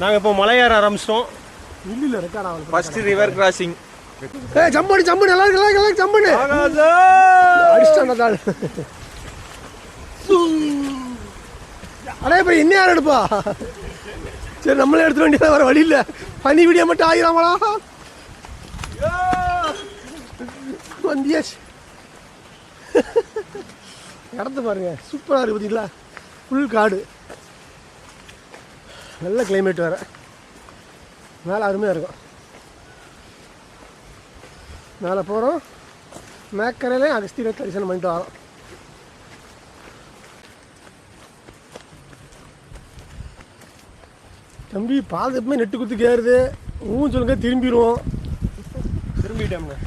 நாங்கள் இப்போ மலையேற ஆரம்பிச்சிட்டோம். இல்லை ரெக்கார்ட் ஆகல. First river crossing. ஜம்பு நல்லா இருக்கு ஜம்பு அடிச்சிட்டான். அடே இப்போ என்ன யார் எடுப்பா? சரி நம்மளே எடுத்துட வேண்டியதான், வர வழி இல்லை. பனி விடிய மட்டும் ஆகிறாங்களா வந்தியாச்சு. இடத்த பாருங்க, சூப்பராக இருக்குது பார்த்தீங்களா? ஃபுல் காடு, நல்ல கிளைமேட் வேறு, மேலே அருமையாக இருக்கும். மேலே போகிறோம், மேக்கரையிலே அகஸ்தியரை தரிசனம் பண்ணிட்டு வரோம். தம்பி பால் எப்பவுமே நெட்டு குத்து கேறுது. சொல்லுங்க, திரும்பிடுவோம். திரும்பிட்டோம்ங்க.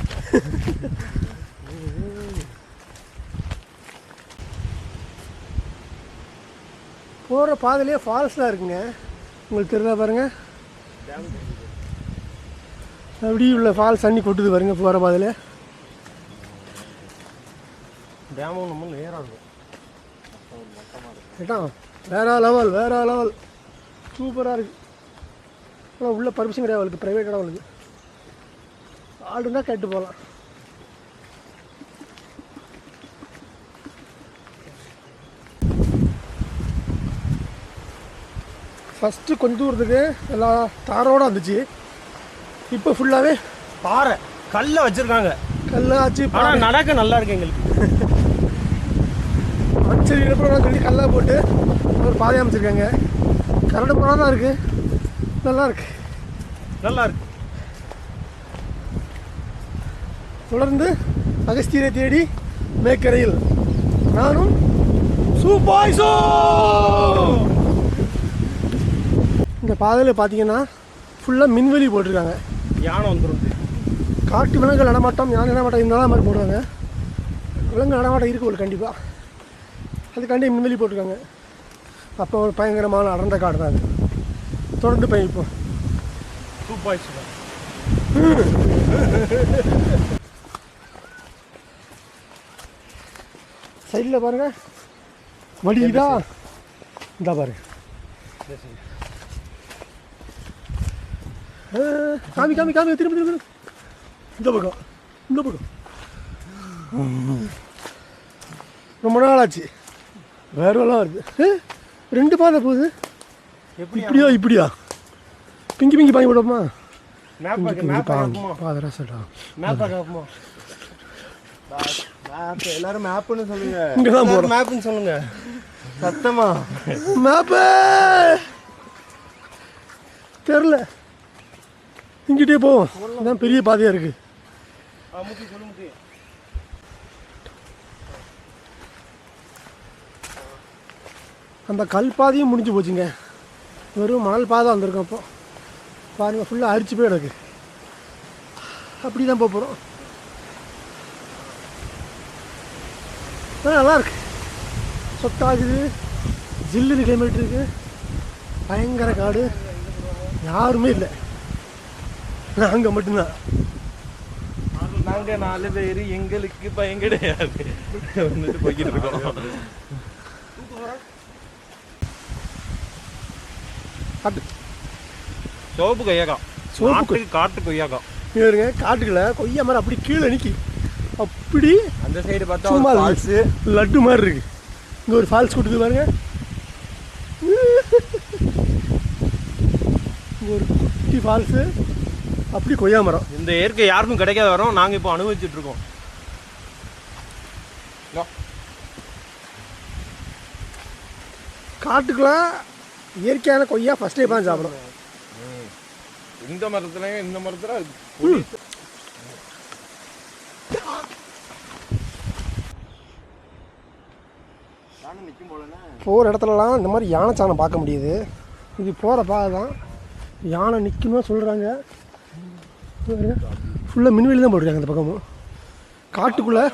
போகிற பாதையிலே ஃபால்ஸ்லாம் இருக்குங்க, உங்களுக்கு தெரிஞ்சா பாருங்க. அப்படி உள்ள ஃபால்ஸ் தண்ணி கொட்டுது பாருங்க போகிற பாதையில. டேமும் நம்ம நேராக இருக்கும். கேட்டா வேற லெவல் சூப்பராக இருக்குது. ஆனால் உள்ள பர்மிஷன் கிடையாது அவளுக்கு, ப்ரைவேட் இடம் அவளுக்கு. ஆடுனா கேட்டு போகலாம். ஃபஸ்ட்டு கொஞ்சம் தூரத்துக்கு எல்லாம் தாரோடு வந்துச்சு. இப்போ ஃபுல்லாகவே பாறை கல்லை வச்சுருக்காங்க. கல்லாச்சு. ஆனால் நடக்க நல்லா இருக்கு எங்களுக்கு. சரி அப்புறம் சொல்லி கல்லாக போட்டு ஒரு பாதை அமைச்சிருக்காங்க. கரண்ட் போனால் தான் இருக்குது, நல்லா இருக்கு. தொடர்ந்து அகஸ்தியரை தேடி மேக்கரையில் நானும் சூப்பாய்சோ. இந்த பாதையில் பார்த்தீங்கன்னா ஃபுல்லாக மின்வெளி போட்டிருக்காங்க. யானை வந்துடும். காட்டு விலங்குகள் நடமாட்டம், யானை நடமாட்டம் இருந்தாலும் மாதிரி போடுவாங்க. விலங்கு நடமாட்டம் இருக்கு ஒரு கண்டிப்பாக, அதுக்காண்டி மின்வெளி போட்டிருக்காங்க. அப்போ ஒரு பயங்கரமான அடர்ந்த காடு தான் அது. தொடர்ந்து பயணிப்போம். சூப்பாய்சோ சைடில் பாருங்க வடிதா. இந்த பாருங்க காமி திரும்ப இந்த பக்கம் ரொம்ப நாள் ஆச்சு. வேறெல்லாம் வருது. 2 பாதை போகுது. இப்படியா பிங்கி பாங்கி போட்டோமா? பாதரா சொல்றா எல்லாரும் மேப்னு சொல்லுங்க. இங்கதான் போறோம். மேப்னு சொல்லுங்க சத்தமா. மேப்பு தெரில, இங்கிட்டே போவோம். அதான் பெரிய பாதையா இருக்கு. அந்த கல் பாதையும் முடிஞ்சு போச்சுங்க. வெறும் மணல் பாதை வந்திருக்கோம். அப்போ பாருங்கள் ஃபுல்லாக அரிச்சு போய் கிடக்கு. அப்படி தான் போகிறோம். நல்லாயிருக்கு, சொத்தாகுது, ஜில்லுன்னு கிளைமேட் இருக்குது, பயங்கர காடு, யாருமே இல்லை, நாங்கள் மட்டும்தான். நாங்கள் 4 பேர், எங்களுக்கு பயம் கிடையாது. வந்துட்டு போய்கிட்டு இருக்கோம். சோப்பு கொய்யாக்கா, காட்டு கொய்யாக்கா இருங்க. காட்டுக்குள்ள கொய்யா மரம் அப்படி கீழே நிற்கி, அப்படி அந்த சைடு பார்த்தா ஃபால்ஸ் லட்டு மாதிரி இருக்கு. இங்கே ஒரு ஃபால்ஸ் கொடுக்குது பாருங்க. இங்கே ஒரு குட்டி ஃபால்ஸு, அப்படி கொய்யா மரம். இந்த இயற்கை யாருக்கும் கிடைக்காத வரோம், நாங்கள் இப்போ அனுபவிச்சுட்டு இருக்கோம். காட்டுக்குள்ள இயற்கையான கொய்யா ஃபர்ஸ்ட் டைம் தான் சாப்பிடும். இந்த மரத்துல போகிற இடத்துலலாம் இந்த மாதிரி யானை சாணம் பார்க்க முடியுது. இது போகிற பாதை தான். யானை நிற்கணும்னு சொல்கிறாங்க. ஃபுல்லாக மின்வெளி தான் போட்டிருக்காங்க இந்த பக்கமும். காட்டுக்குள்ளே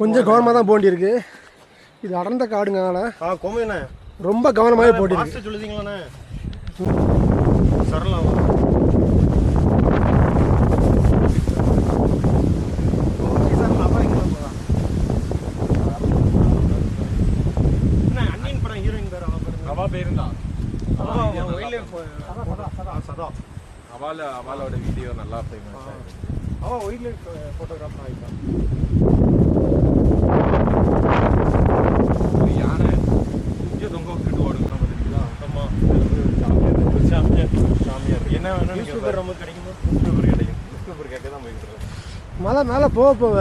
கொஞ்சம் கவனமாக தான் போண்டியிருக்கு. இது அடர்ந்த காடுங்கனால ரொம்ப கவனமாகவே போட்டிருக்கு. சொல்லுதீங்களாண்ணே சரலாம். அவ பேருந்தா சதா அவளோட வீடியோ நல்லா ஃபேமஸ் ஆயிடுச்சு. அவன் ஒயிட் லைஃப் ஃபோட்டோகிராஃபர் ஆகிட்டான். யானை இங்கே தொங்க விட்டுட்டு ஓடுங்க பார்த்தீங்களா? சாமியார் என்ன வேணும் நியூஸ் பேப்பர் நமக்கு கிடைக்குமா? நியூஸ் பேப்பர் கிடைக்கும். நியூஸ் பேப்பர் கேட்க தான் போயிட்டு இருக்கோம். மழை மேலே போக போக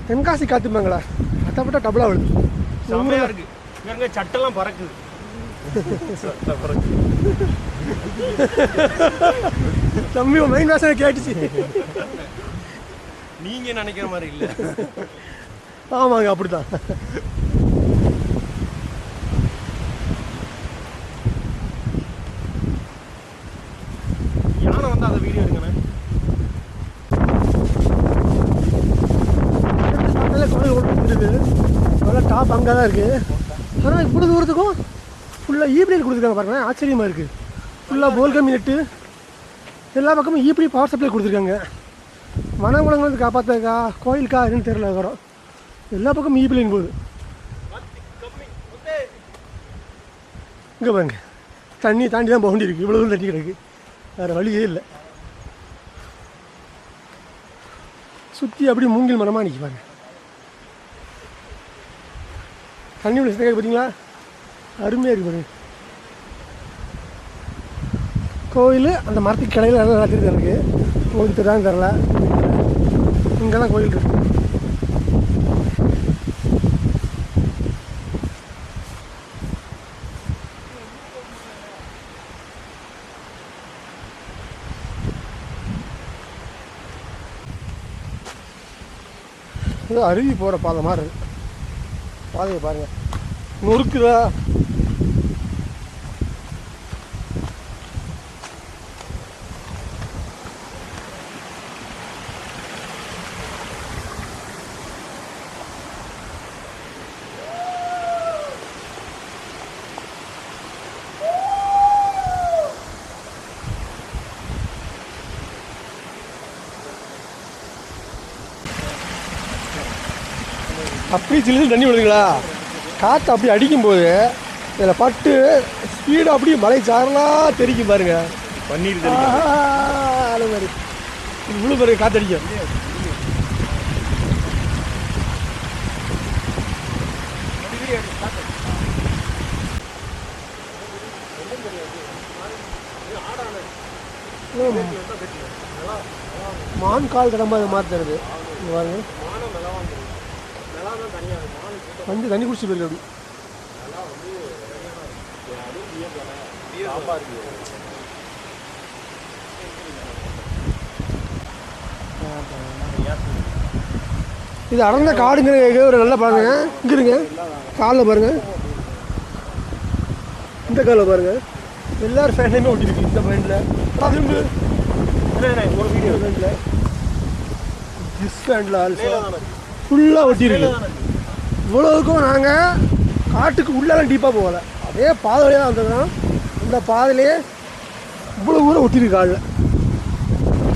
தென்காசி காத்துப்பாங்களா அட்டப்பட்ட டபுளாக விழுது. செம்மையாக இருக்குது. இங்கே சட்டெல்லாம் பறக்குது. சட்டை பறக்குது. தம்பி மெயின் வாசனை கேட்டுச்சு. நீங்கள் நினைக்கிற மாதிரி இல்லை. ஆமாங்க அப்படித்தான். யானை வந்து அந்த வீடியோ எடுங்கண்ணே. நல்லா டாப் அங்கே தான் இருக்குது. ஆனால் இவ்வளோ தூரத்துக்கும் ஃபுல்லாக ஈபிளியில் கொடுத்துருக்காங்க பாருங்கள். ஆச்சரியமாக இருக்குது. ஃபுல்லாக போல்கமி நெட்டு எல்லா பக்கமும் ஈபிளி பவர் சப்ளை கொடுத்துருக்காங்க. வனங்குளங்கள் காப்பாற்றுக்கா கோயிலுக்கா என்னன்னு தெரியல. வரும் எல்லா பக்கமும் ஈபிளின்னு போகுது. இங்கே பாருங்க தண்ணி தாண்டி தான் போக வேண்டியிருக்கு. இவ்வளோ தூரம் தண்ணி கிடக்கு. வேறு வழியே இல்லை. சுற்றி அப்படியே மூங்கில் மரமாக நிற்கி பாருங்க. தண்ணி உள்ள சித்தக்காய் பார்த்தீங்களா? அருமையாக இருக்குது பாருங்க. கோயில் அந்த மரத்துக்கு கிளையில் நல்லா நடத்திட்டு இருக்குது. உங்களுக்கு தெரியாதுன்னு தெரில. இங்கே தான் கோயில் இருக்குது. இது அருவி போகிற பாதை மாதிரி இருக்கு. பாதையை பாருங்கள் நொறுக்குதா. அப்படி சில்லு தண்ணி விழுதுங்களா? காற்று அப்படி அடிக்கும்போது இதில் பட்டு ஸ்பீடு அப்படியே மலை சாரலாக தெரிக்கும் பாருங்க. பன்னீர் அது மாதிரி இவ்வளோ பாருங்க காற்று அடிக்கும். மான் கால் தடம்பு அது மாதிரி தருது. பாருங்க வந்து தண்ணி குடிச்சு போயிருக்கு. அப்படி இது அடர்ந்த காடுங்கிற ஒரு நல்லா பாருங்க. இங்கே இருங்க காலில் பாருங்க. இந்த காலில் பாருங்க எல்லாரும் ஃபேன்லையுமே ஒட்டிருக்கு. இந்த ஃபேனில் திரும்ப ஒரு வீடியோ ஃபேனில் திஸ் ஃபேனில் ஆல்சோ ஃபுல்லாக ஒட்டிருக்கு. இவ்வளோவுக்கும் நாங்கள் காட்டுக்கு உள்ளெல்லாம் டீப்பாக போகலை. அதே பாதை வழியாக வந்ததுன்னா அந்த பாதையிலேயே இவ்வளோ தூரம் ஒட்டிருக்கு காலில்.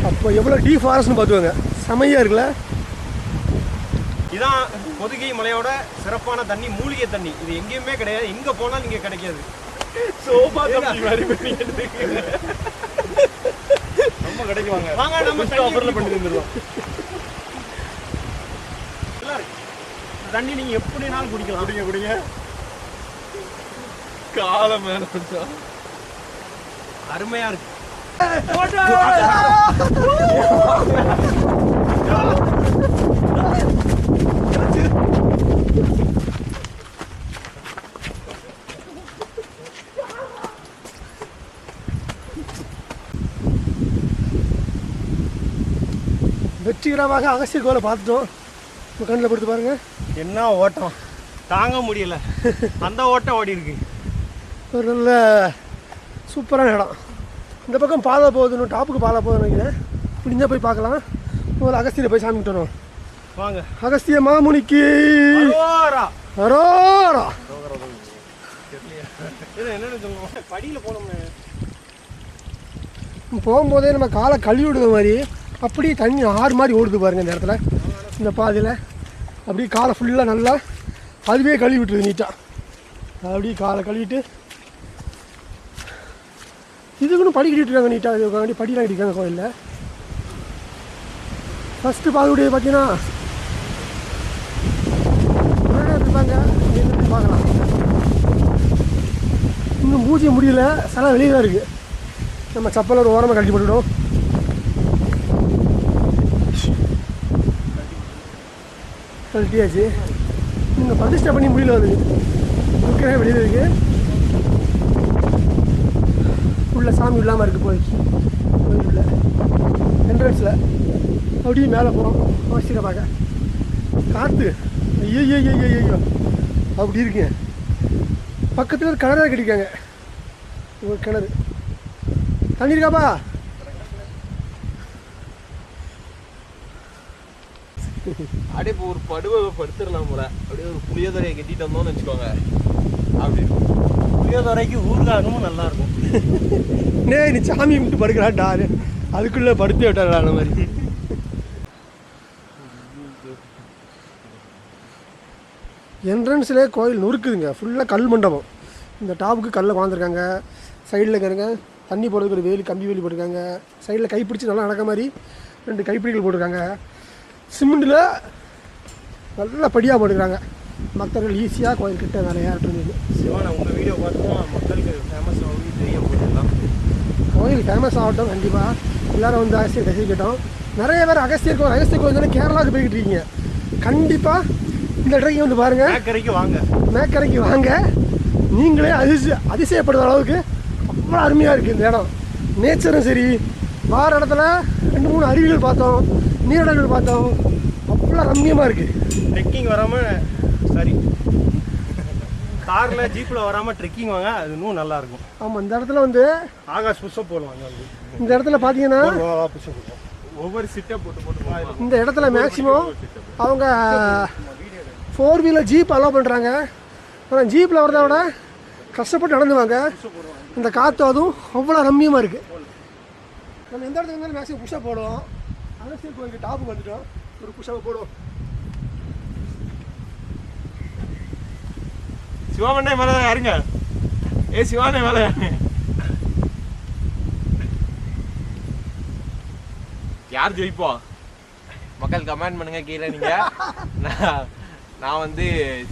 அப்போ எவ்வளோ டீப் ஃபாரஸ்ட்னு பார்த்துவாங்க. செமையாக இருக்குல்ல. இதான் பொதுகை மலையோட சிறப்பான தண்ணி, மூலிகை தண்ணி. இது எங்கேயுமே கிடையாது. எங்கே போனாலும் இங்கே கிடைக்காது. சோபா தம்பி மாதிரி நம்ம கிடைக்குவாங்க. வாங்க நம்ம ஆஃபரில் பண்ணி தந்துடுவோம். தண்ணி நீங்க எப்படினாலும் குடிக்கலாம். குடிங்க காலம் அருமையா இருக்கு. வெற்றிகரமாக அகஸ்தியர் கோலை பார்த்துட்டோம். கண்ணில் படுத்து பாருங்க. என்ன ஓட்டம் தாங்க முடியல. அந்த ஓட்டம் ஓடி இருக்கு. ஒரு நல்ல சூப்பரான இடம். இந்த பக்கம் பாதை போகுதுன்னு டாப்புக்கு பாதை போகுதுன்னு நினைக்கிறேன். முடிஞ்சால் போய் பார்க்கலாம். ஒரு அகஸ்தியரை போய் சாமி விட்டுறோம். வாங்க. அகஸ்திய மாமுனிக்கு அரோரா. என்னன்னு சொல்லுவோம். படியில் போனோம்னு போகும்போதே நம்ம காலை கழுவி விடுற மாதிரி அப்படியே தண்ணி ஆறு மாதிரி ஓடுது பாருங்கள். இந்த இடத்துல இந்த பாதையில் அப்படியே காலை ஃபுல்லாக நல்லா அதுவே கழுவி விட்டுருது நீட்டாக. அப்படியே காலை கழுவிட்டு இதுக்குன்னு படி கட்டிட்டு இருக்காங்க நீட்டாக, படிலாம் கட்டிருக்காங்க கோயிலில். ஃபஸ்ட்டு பார்க்கக்கூடிய பார்த்தீங்கன்னா இருப்பாங்க, பார்க்கலாம். இன்னும் பூஜை முடியல, சில வெளியே தான் இருக்குது. நம்ம சப்பல் ஒரு ஓரமாக கட்டி போட்டுவிடும். கழட்டியாச்சு. இங்கே பிரதிஷ்டை பண்ணி முடியல, வந்து இருக்கிற வெளியில் இருக்குது. உள்ள சாமி இல்லாமல் இருக்குது கோயிலுக்குள்ள என்ட்ரன்ஸில். அப்படியே மேலே போகிறோம் ஆசிரியரை பார்க்க. காற்று ஐயோ ஐயோ ஐயோ ஐயோ அப்படி இருக்குங்க. பக்கத்தில் ஒரு கிணறாக கட்டிருக்காங்க, ஒரு கிணறு. தண்ணி இருக்காப்பா? அப்படியே இப்போ ஒரு படுவை படுத்துடலாம் போல. அப்படியே ஒரு புளியோதரையை கட்டிட்டு வந்தோம்னு வச்சுக்கோங்க. அப்படி புளியோதரைக்கு ஊர்கானும் நல்லா இருக்கும். நீ சாமி விட்டு படுக்கிறான்டா, அதுக்குள்ளே படுத்து விட்டாடா அந்த மாதிரி. என்ட்ரன்ஸ்லேயே கோயில் நொறுக்குதுங்க, ஃபுல்லாக கல் மண்டபம். இந்த டாப்புக்கு கல்லை வாழ்ந்துருக்காங்க. சைடில் இருக்கிறங்க தண்ணி போடுறதுக்கு ஒரு வேலி, கம்பி வேலி போட்டிருக்காங்க. சைடில் கைப்பிடிச்சி நல்லா நடக்க மாதிரி 2 கைப்பிடிகள் போட்டிருக்காங்க. சிமெண்டில் நல்லா படியாக போட்டுக்கிறாங்க. மக்கள் ஈஸியாக கோயில் கிட்ட நிறையா இருக்குது. சிவானா உங்கள் வீடியோ பார்த்தோம், மக்களுக்கு ஃபேமஸ் ஆகி தெரிய போட்டுடலாம். கோயில் ஃபேமஸ் ஆகட்டும் கண்டிப்பாக. எல்லோரும் வந்து அகஸ்தியர் ரசிக்கட்டும். நிறைய பேர் அகஸ்தியர் கோயில் கேரளாவுக்கு போய்கிட்டு இருக்கீங்க. கண்டிப்பாக இந்த இடத்துக்கு வந்து பாருங்கள், மேக்கரைக்கு வாங்க. நீங்களே அதிசயப்படுற அளவுக்கு அவ்வளோ அருமையாக இருக்குது இந்த இடம். நேச்சரும் சரி, வார இடத்துல 2-3 அருவிகள் பார்த்தோம், நீரோடங்கள் பார்த்தோம். அவ்வளோ ரம்மியமாக இருக்குது. ட்ரெக்கிங் வராமல், சாரி காரில் ஜீப்பில் வராமல் ட்ரெக்கிங் வாங்க, அது இன்னும் நல்லாயிருக்கும். ஆமாம், இந்த இடத்துல வந்து ஆகாஷ் புஷ்அப் போடுவாங்க. இந்த இடத்துல பார்த்தீங்கன்னா ஒவ்வொரு சிட்டை போட்டு இந்த இடத்துல மேக்ஸிமம் அவங்க 4 வீலர் ஜீப் அலோவ் பண்ணுறாங்க. ஆனால் ஜீப்பில் வரதை விட கஷ்டப்பட்டு நடந்துவாங்க. இந்த காற்று அதுவும் அவ்வளோ ரம்மியமாக இருக்குது. நம்ம எந்த இடத்துக்கு இருந்தாலும் மேக்ஸிமம் புஷ்அப் போடுவோம். அகஸ்தியர் கோயிலுக்கு டாப்புக்கு வந்துட்டோம், ஒரு புஷ்அப் போடுவோம். சிவாமண்ணே மேலே யாருங்க? சிவானே மேலே யார் ஜெயிப்போம்? மக்கள் கமெண்ட் பண்ணுங்க கீழே. நீங்க நான் வந்து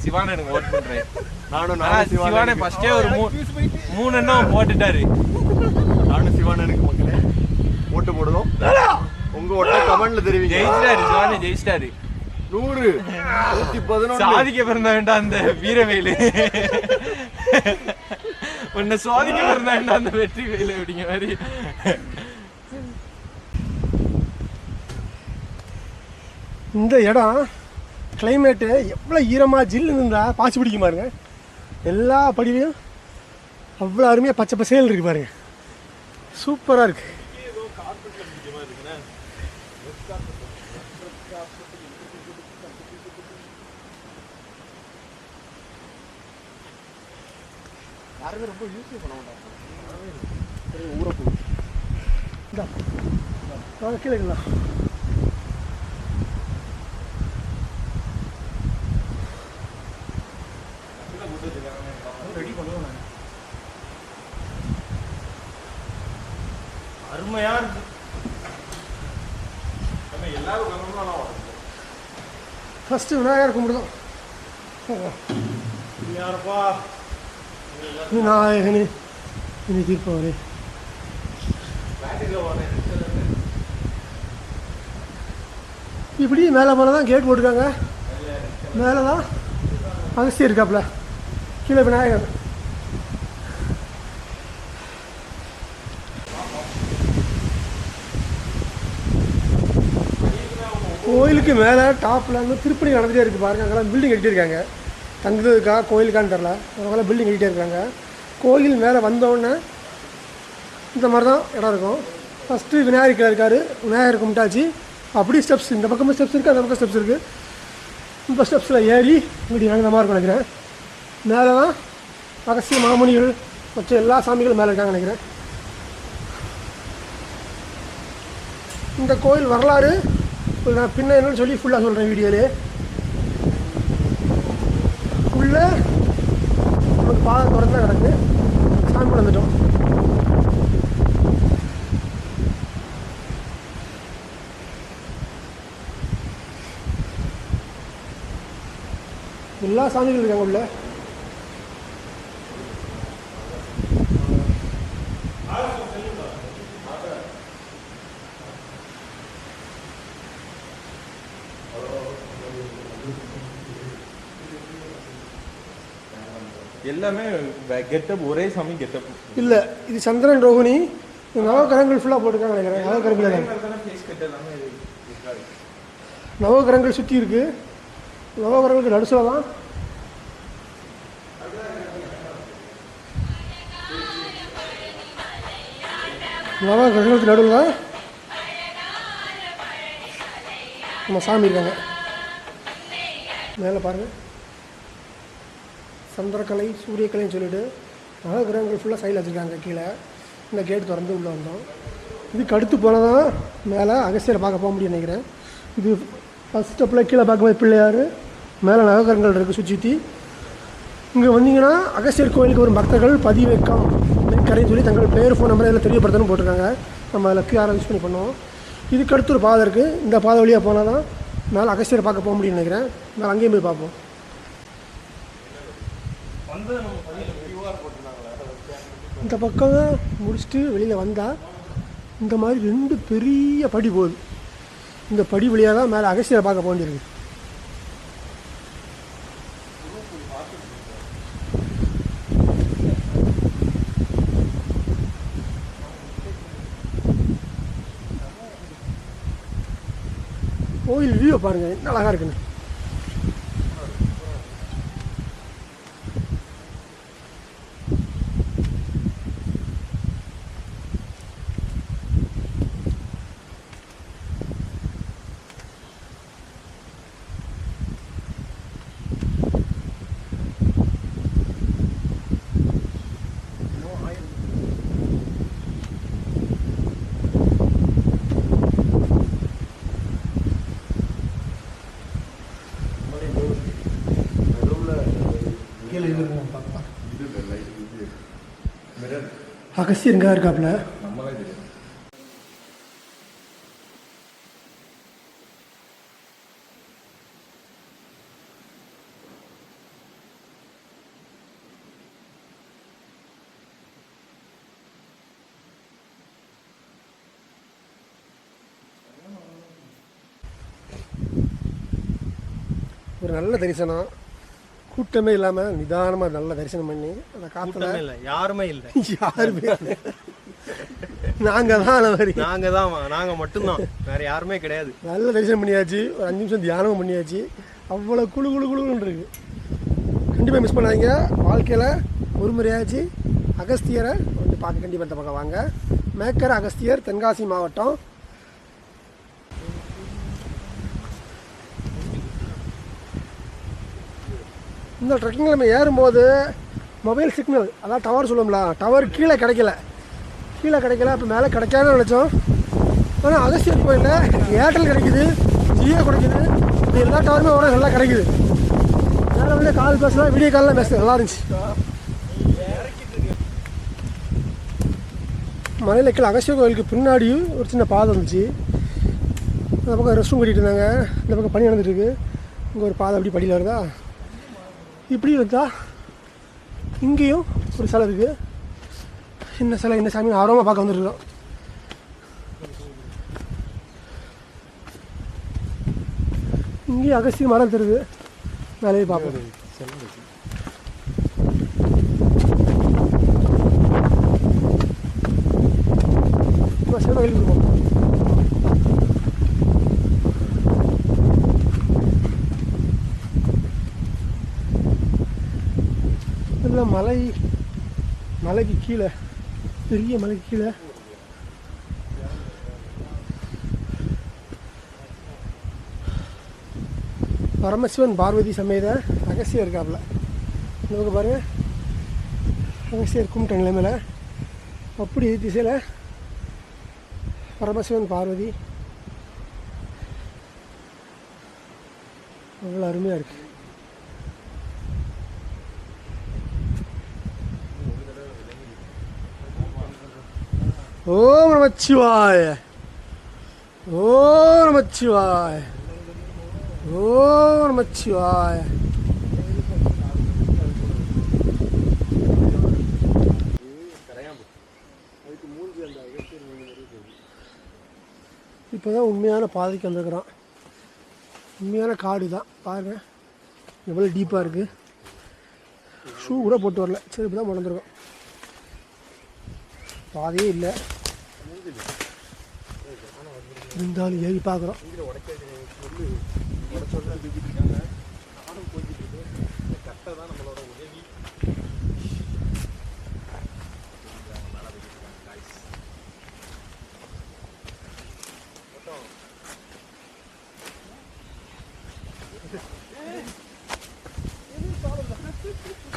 சிவானனுக்கு ஓட் பண்றேன். நானும் சிவானே ஃபர்ஸ்டே ஒரு 3 எண்ணம் போட்டுட்டாரு. நானும் சிவானனுக்கு மக்களே ஓட்டு போடுவோம். உங்க ஓட்ட கமெண்ட்ல தெரிவிங்க. ஜெயிச்சிட்டாரு சிவானே, ஜெயிச்சிட்டாரு. 100 111 சாதிக்க பிறந்த வேண்டாம் அந்த வீரவேலு, உன்னை சோதிக்க பிறந்த வேண்டாம் அந்த வெற்றி வேலு அப்படிங்கிற மாதிரி. இந்த இடம் கிளைமேட்டு எவ்வளோ ஈரமாக ஜில்லுன்னு இருந்தால் பாசி பிடிக்க பாருங்க. எல்லா படியிலையும் அவ்வளோ அருமையாக பச்சை பசேல் இருக்குது பாருங்க, சூப்பராக இருக்குது. யாருமே ரொம்ப யூஸ் பண்ண மாட்டாங்க. ஊரை போகும் இந்த கீழே இருக்கலாம். அருமையா இருக்கு. ஃபஸ்ட்டு விநாயகர் கும்பிடுதோம். யாரப்பா விநாயகனே இனி தீர்ப்பவரே. இப்படி மேலே மேலே தான் கேட் போட்டிருக்காங்க. மேலே தான் அகஸ்தியர் இருக்காப்புல, கீழே விநாயகர். கோயிலுக்கு மேலே டாப்பில் வந்து திருப்பணி நடந்துகிட்டே இருக்குது பாருங்க. அங்கெல்லாம் பில்டிங் கட்டிகிட்டே இருக்காங்க. தங்குறதுக்கா கோயிலுக்கான்னு தெரில, அவங்களாம் பில்டிங் கட்டிகிட்டே இருக்காங்க. கோயில் மேலே வந்தோடனே இந்த மாதிரி தான் இடம் இருக்கும். ஃபஸ்ட்டு விநாயகர் இருக்கார், விநாயகர் கும்பிட்டாச்சு. அப்படி ஸ்டெப்ஸ், இந்த பக்கமும் ஸ்டெப்ஸ் இருக்குது, அந்த பக்கம் ஸ்டெப்ஸ் இருக்குது. இப்போ ஸ்டெப்ஸில் ஏறி இப்படி அந்த மாதிரி இருக்கும் நினைக்கிறேன். மேலே தான் அகஸ்திய மாமுனிகள் மற்ற எல்லா சாமிகளும் மேலே இருக்காங்க நினைக்கிறேன். இந்த கோயில் வரலாறு நான் பின்ன என்னன்னு சொல்லி ஃபுல்லாக சொல்கிறேன் வீடியோலே. ஃபுல்லாக நமக்கு பாதை தொடர்ந்து தான் கிடக்கு. சாமி வந்துட்டோம். எல்லா சாமிகள் இருக்காங்க உள்ள. எல்லாமே கெட்டப் ஒரே சாமி கெட்டப் இல்லை, இது சந்திரன் ரோகிணி. நவகிரகங்கள் ஃபுல்லாக போட்டுருக்காங்க நினைக்கிறேன். நவகிரகங்கள் நவகிரகங்கள் சுற்றி இருக்கு. நவகிரகங்களுக்கு நடுசில் தான் நவகிரகங்களுக்கு நடுவில் தான் நம்ம சாமி இருக்காங்க. மேலே பாருங்கள், சந்திரக்கலை சூரியக்கலைன்னு சொல்லிட்டு நவகிரகங்கள் ஃபுல்லாக சைடில் வச்சுருக்காங்க. கீழே இந்த கேட் திறந்து உள்ளே வந்தோம். இதுக்கு அடுத்து போனால் தான் மேலே அகஸ்தியரை பார்க்க போக முடியும்னு நினைக்கிறேன். இது ஃபஸ்ட் ஸ்டெப்பில் கீழே பார்க்கும்போது பிள்ளையார், மேலே நவகிரகங்கள் இருக்குது சுற்றி. இங்கே வந்தீங்கன்னா அகஸ்தியர் கோயிலுக்கு வரும் பக்தர்கள் பதிவேக்கம் கரைன்னு சொல்லி தங்கள் பேர் ஃபோன் நம்பர் இதில் தெரியப்படுத்தணும் போட்டிருக்காங்க. நம்ம அதில் QR யூஸ் பண்ணி பண்ணுவோம். இதுக்கு அடுத்து ஒரு பாதை இருக்குது. இந்த பாதை வழியாக போனால் தான் மேலே அகஸ்தியரை பார்க்க போக முடியும்னு நினைக்கிறேன். மேலே அங்கேயும் போய் பார்ப்போம். இந்த பக்கம் முடிச்சுட்டு வெளியில் வந்தால் இந்த மாதிரி 2 பெரிய படி போகுது. இந்த படி வழியாக தான் மேலே அகஸ்தியரை பார்க்க போக வேண்டியிருக்கு. கோயில் வியூவை பாருங்கள், என்ன அழகாக இருக்குன்னு. அகஸ்தியர் எங்கே இருக்காப்புல? ஒரு நல்ல தரிசனம், கூட்டமே இல்லாமல் நிதானமாக நல்ல தரிசனம் பண்ணி அந்த காற்றுல இல்லை, யாருமே இல்லை, யாருமே இல்லை. நாங்கள் தான் நாங்கள் மட்டும்தான், வேற யாருமே கிடையாது. நல்ல தரிசனம் பண்ணியாச்சு. ஒரு 5 நிமிஷம் தியானமும் பண்ணியாச்சு. அவ்வளோ குழுன்னு இருக்கு. கண்டிப்பாக மிஸ் பண்ணாதீங்க. வாழ்க்கையில் ஒரு முறையாச்சு அகஸ்தியரை வந்து பார்க்க கண்டிப்பாக இந்த பக்கம் வாங்க. மேக்கர் அகஸ்தியர், தென்காசி மாவட்டம். இந்த ட்ரெக்கிங்கில் நம்ம ஏறும்போது மொபைல் சிக்னல், அதான் டவர் சொல்லுவோம்ல, டவர் கீழே கிடைக்கல. அப்போ மேலே கிடைக்காதுன்னு நினச்சோம். ஆனால் அகஸ்தியர் கோயிலில் ஏர்டெல் கிடைக்குது, ஜியோ கிடைக்குது, இது எல்லா டவருமே ஓட நல்லா கிடைக்குது. மேலே வந்து கால் பேசலாம், வீடியோ கால்லாம் பேச நல்லா இருந்துச்சு. மலையில் கீழே அகஸ்தியர் கோயிலுக்கு பின்னாடி ஒரு சின்ன பாதை இருந்துச்சு. அந்த பக்கம் ரெஸ்ட் ரூம் கட்டிட்டு இருந்தாங்க. இந்த பக்கம் பனி நடந்துட்டுருக்கு. இங்கே ஒரு பாதை அப்படி படியில் வருதா, இப்படி இருந்தா இங்கேயும் ஒரு சிலை இருக்குது. என்ன சிலை, என்ன சாமி ஆர்வமாக பார்க்க வந்துருக்கோம். இங்கேயும் அகஸ்தியர் மரம் தெரியுது. மேலேயே பார்ப்போம். சிலை கோயிலுக்கு போவோம். மலைக்கு கீழே, பெரிய மலைக்கு கீழே பரமசிவன் பார்வதி சமேத அகஸ்தியர் இருக்காப்புல. நமக்கு பாருங்க, அகஸ்தியர் கும்பிட்ட நிலைமையில் அப்படி திசையில் பரமசிவன் பார்வதி அவ்வளோ அருமையாக இருக்குது. ஓம் நமச்சிவாய, ஓம் நமச்சிவாய, ஓம் நமச்சிவாய. இப்போ தான் உண்மையான பாதைக்கு வந்திருக்கிறோம். உண்மையான காடு தான் பாருங்கள், எவ்வளோ டீப்பாக இருக்குது. ஷூ கூட போட்டு வரல, சரி இப்போ தான் வளர்ந்துருக்கோம். பாதையே இல்லை, இருந்தாலும் ஏறி பார்க்குறோம்.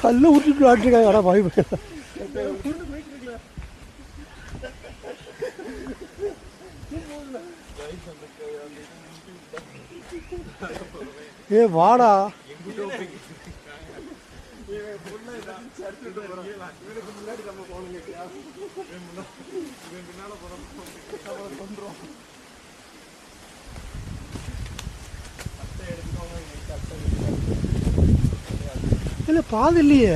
கல்ல ஊற்றிட்டு ஆட்டிருக்காங்க. அடா வாய் ஏ வாடா. இல்லை பாதை இல்லையே.